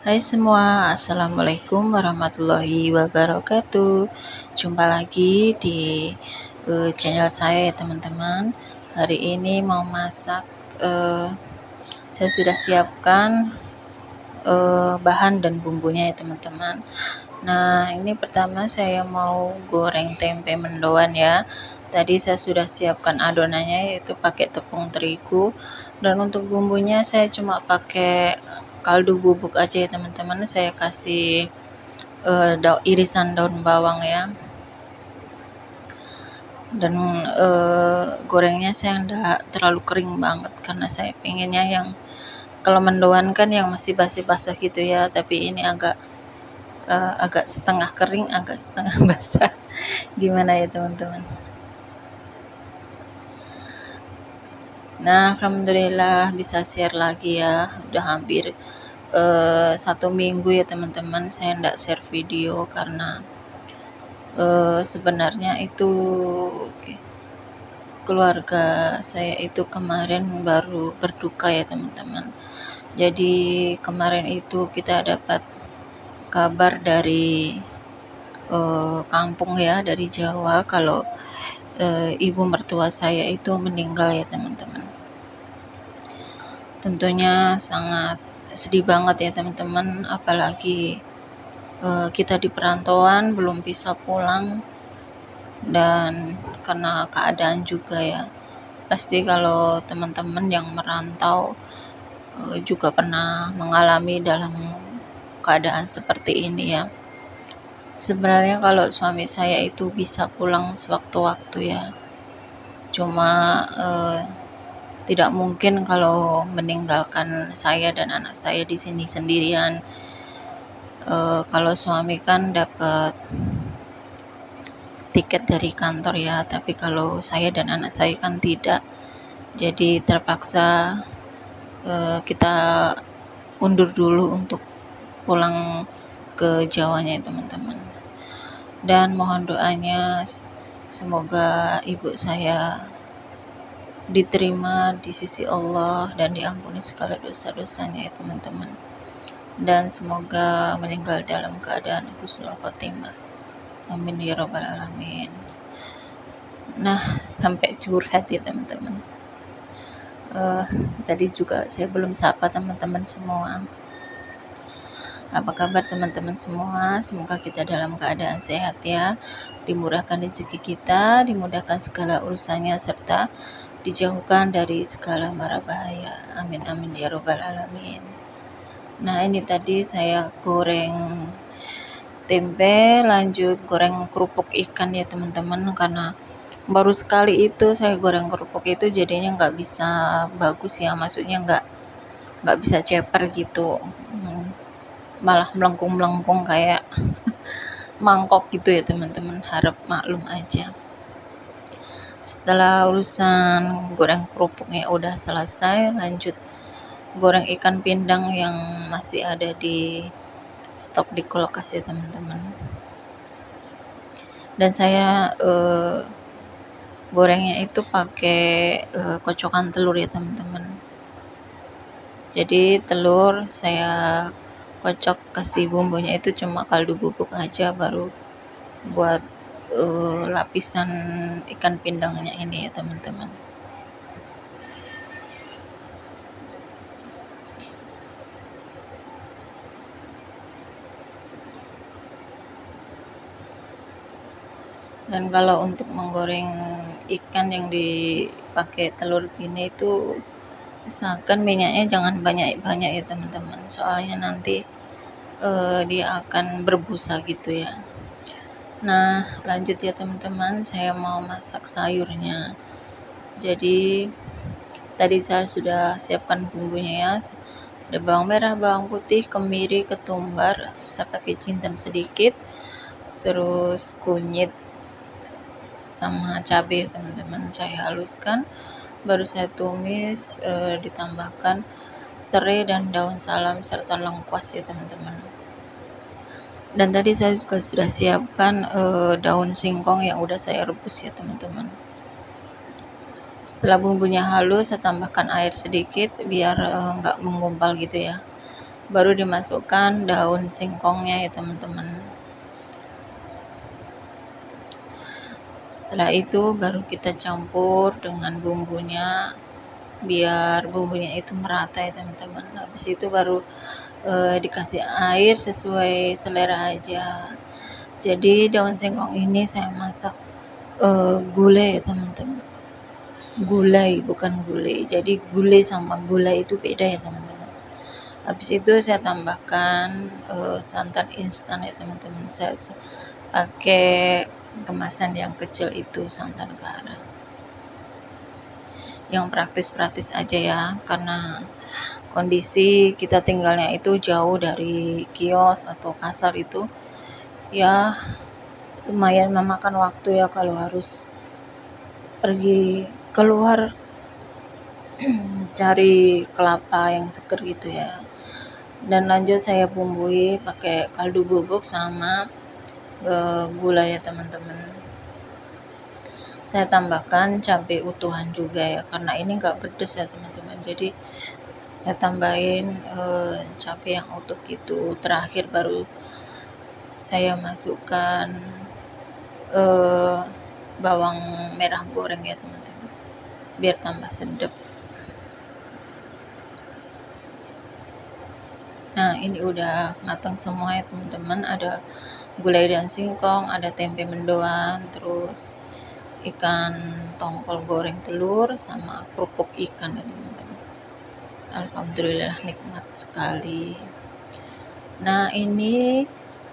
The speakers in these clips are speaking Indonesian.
Hai semua, Assalamualaikum warahmatullahi wabarakatuh. Jumpa lagi di channel saya ya teman-teman. Hari ini mau masak, saya sudah siapkan bahan dan bumbunya ya teman-teman. Nah, ini pertama saya mau goreng tempe mendoan ya. Tadi saya sudah siapkan adonannya, yaitu pakai tepung terigu, dan untuk bumbunya saya cuma pakai kaldu bubuk aja ya teman-teman. Saya kasih irisan daun bawang ya, dan gorengnya saya enggak terlalu kering banget karena saya pengennya yang kalau mendoan kan yang masih basah-basah gitu ya, tapi ini agak setengah kering, agak setengah basah. Gimana ya teman-teman? Nah, alhamdulillah bisa share lagi ya. Udah hampir 1 minggu ya teman-teman saya enggak share video karena sebenarnya itu keluarga saya itu kemarin baru berduka ya teman-teman. Jadi kemarin itu kita dapat kabar dari kampung ya, dari Jawa, kalau ibu mertua saya itu meninggal ya teman-teman. Tentunya sangat sedih banget ya teman-teman, apalagi kita di perantauan belum bisa pulang, dan karena keadaan juga ya. Pasti kalau teman-teman yang merantau juga pernah mengalami dalam keadaan seperti ini ya. Sebenarnya kalau suami saya itu bisa pulang sewaktu-waktu ya, cuma tidak mungkin kalau meninggalkan saya dan anak saya di sini sendirian. Kalau suami kan dapat tiket dari kantor ya, tapi kalau saya dan anak saya kan tidak. Jadi terpaksa kita undur dulu untuk pulang ke Jawanya ya teman-teman. Dan mohon doanya semoga ibu saya diterima di sisi Allah dan diampuni segala dosa-dosanya ya teman-teman. Dan semoga meninggal dalam keadaan husnul khotimah. Amin ya rabbal alamin. Nah, sampai curhat ya teman-teman. Tadi juga saya belum sapa teman-teman semua. Apa kabar teman-teman semua? Semoga kita dalam keadaan sehat ya, dimurahkan rezeki kita, dimudahkan segala urusannya, serta dijauhkan dari segala mara bahaya. Amin amin ya rabbal alamin. Nah, ini tadi saya goreng tempe, lanjut goreng kerupuk ikan ya teman-teman, karena baru sekali itu saya goreng kerupuk itu jadinya nggak bisa bagus ya, maksudnya nggak bisa ceper gitu. Malah melengkung-melengkung kayak mangkok gitu ya teman-teman, harap maklum aja. Setelah urusan goreng kerupuknya udah selesai, lanjut goreng ikan pindang yang masih ada di stok di kulkas ya teman-teman. Dan saya gorengnya itu pakai kocokan telur ya teman-teman. Jadi telur saya kocok, kasih bumbunya itu cuma kaldu bubuk aja, baru buat lapisan ikan pindangnya ini ya teman-teman. Dan kalau untuk menggoreng ikan yang dipakai telur gini itu usahakan minyaknya jangan banyak-banyak ya teman-teman, soalnya nanti dia akan berbusa gitu ya. Nah, lanjut ya teman-teman, saya mau masak sayurnya. Jadi tadi saya sudah siapkan bumbunya ya, ada bawang merah, bawang putih, kemiri, ketumbar, saya pakai jinten sedikit, terus kunyit sama cabai teman-teman saya haluskan, baru saya tumis, ditambahkan serai dan daun salam serta lengkuas ya teman-teman. Dan tadi saya juga sudah siapkan daun singkong yang udah saya rebus ya teman-teman. Setelah bumbunya halus, saya tambahkan air sedikit biar nggak menggumpal gitu ya. baru dimasukkan daun singkongnya ya teman-teman. Setelah itu baru kita campur dengan bumbunya biar bumbunya itu merata ya teman-teman. Habis itu baru dikasih air sesuai selera aja. Jadi daun singkong ini saya masak gulai ya teman-teman. Gulai bukan gulai. Jadi gulai sama gulai itu beda ya teman-teman. Habis itu saya tambahkan santan instan ya teman-teman. Saya pakai kemasan yang kecil itu santan garam. Yang praktis-praktis aja ya, karena kondisi kita tinggalnya itu jauh dari kios atau pasar itu ya lumayan memakan waktu ya kalau harus pergi keluar cari kelapa yang seger gitu ya. Dan lanjut saya bumbui pakai kaldu bubuk sama gula ya teman-teman. Saya tambahkan cabai utuhan juga ya, karena ini enggak pedas ya teman-teman. Jadi saya tambahin cabai yang utuh gitu. Terakhir baru saya masukkan bawang merah goreng ya teman-teman, biar tambah sedap. Nah, ini udah matang semua ya teman-teman. Ada gulai dan singkong, ada tempe mendoan, terus ikan tongkol goreng telur, sama kerupuk ikan ya teman-teman. Alhamdulillah nikmat sekali. Nah, ini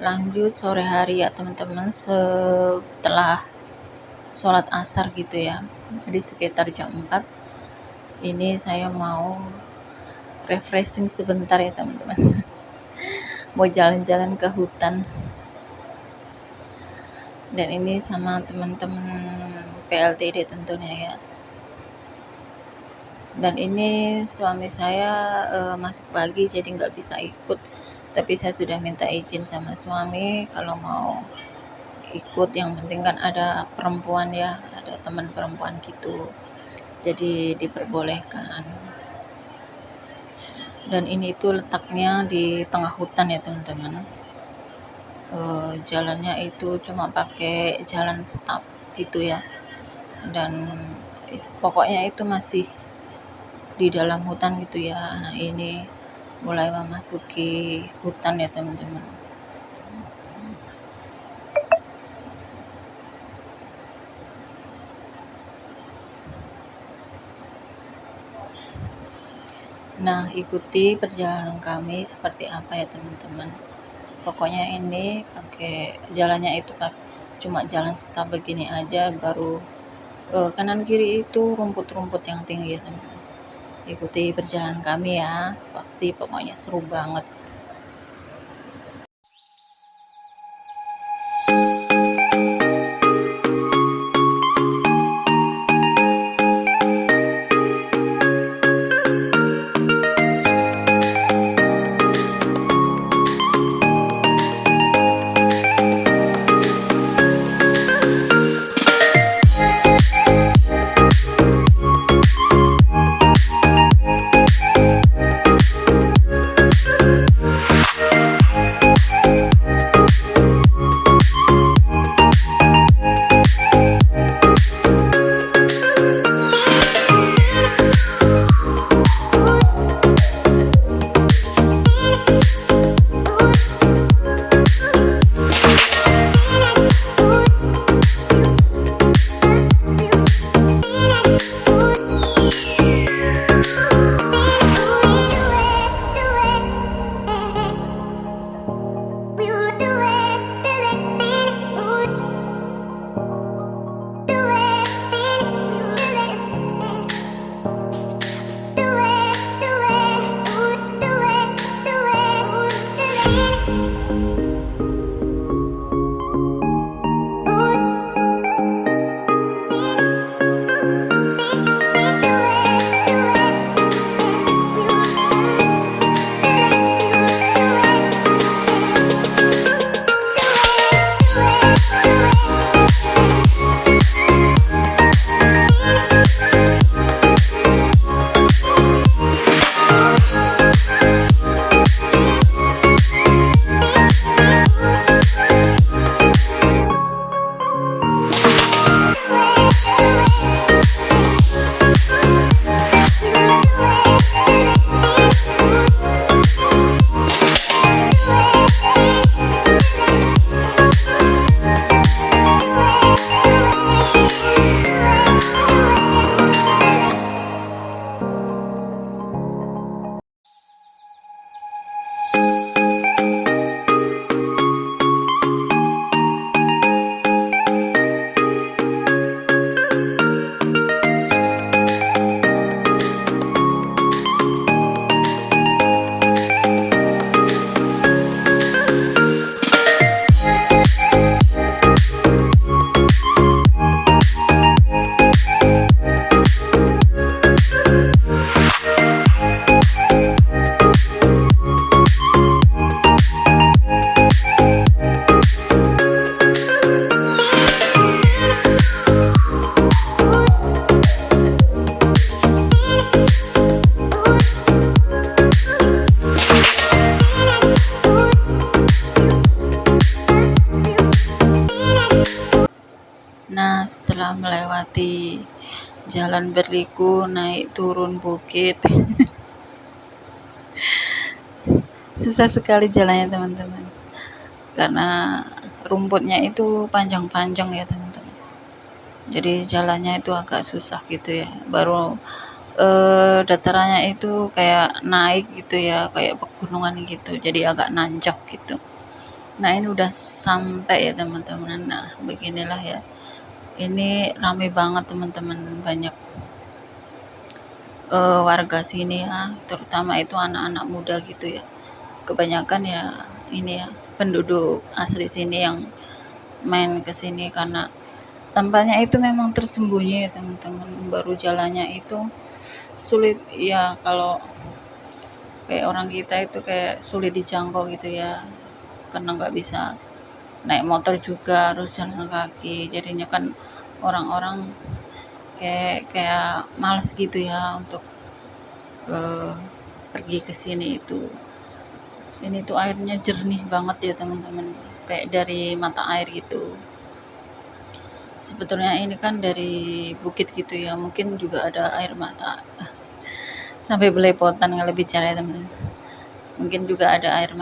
lanjut sore hari ya teman-teman, setelah sholat asar gitu ya. Jadi sekitar jam 4 ini saya mau refreshing sebentar ya teman-teman. Mau jalan-jalan ke hutan. Dan ini sama teman-teman PLTD tentunya ya. Dan ini suami saya masuk pagi jadi nggak bisa ikut, tapi saya sudah minta izin sama suami kalau mau ikut. Yang penting kan ada perempuan ya, ada teman perempuan gitu, jadi diperbolehkan. Dan ini tuh letaknya di tengah hutan ya teman-teman. Jalannya itu cuma pakai jalan setapak gitu ya, dan pokoknya itu masih di dalam hutan gitu ya. Nah, ini mulai memasuki hutan ya teman-teman. Nah, ikuti perjalanan kami seperti apa ya teman-teman. Pokoknya ini pakai jalannya itu cuma jalan setapak begini aja, baru kanan kiri itu rumput-rumput yang tinggi ya teman-teman. Ikuti perjalanan kami ya, pasti pokoknya seru banget. setelah melewati jalan berliku, naik turun bukit. Susah sekali jalannya teman-teman, karena rumputnya itu panjang-panjang ya teman-teman. Jadi jalannya itu agak susah gitu ya. Baru datarannya itu kayak naik gitu ya, kayak pegunungan gitu. Jadi agak nanjak gitu. Nah, ini udah sampai ya teman-teman. Nah, beginilah ya. Ini ramai banget teman-teman, banyak warga sini ya, terutama itu anak-anak muda gitu ya. Kebanyakan ya ini ya, penduduk asli sini yang main ke sini, karena tampaknya itu memang tersembunyi ya teman-teman. Baru jalannya itu sulit ya, kalau kayak orang kita itu kayak sulit dijangkau gitu ya, karena nggak bisa naik motor juga, harus jalan kaki. Jadinya kan orang-orang kayak males gitu ya untuk pergi ke sini. Itu ini tuh airnya jernih banget ya teman-teman, kayak dari mata air gitu. Sebetulnya ini kan dari bukit gitu ya, mungkin juga ada air mata. Sampai belepotan kalau bicara ya teman-teman. Mungkin juga ada air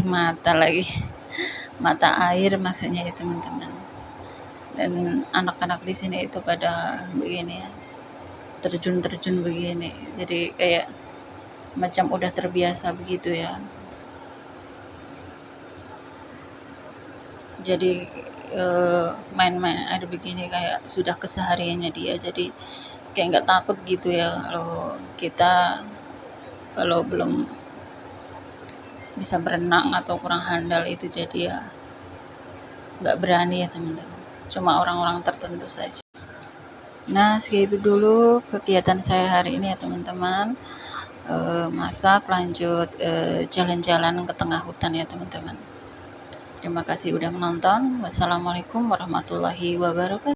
mata lagi. Mata air maksudnya ya teman-teman. Dan anak-anak di sini itu pada begini ya, terjun-terjun begini. Jadi kayak macam udah terbiasa begitu ya. Jadi main-main air begini kayak sudah kesehariannya dia. Jadi kayak nggak takut gitu ya, kalau belum bisa berenang atau kurang handal itu, jadi ya nggak berani ya teman-teman. Cuma orang-orang tertentu saja. Nah, segitu dulu kegiatan saya hari ini ya teman-teman. Masak, lanjut jalan-jalan ke tengah hutan ya teman-teman. Terima kasih udah menonton. Wassalamualaikum warahmatullahi wabarakatuh.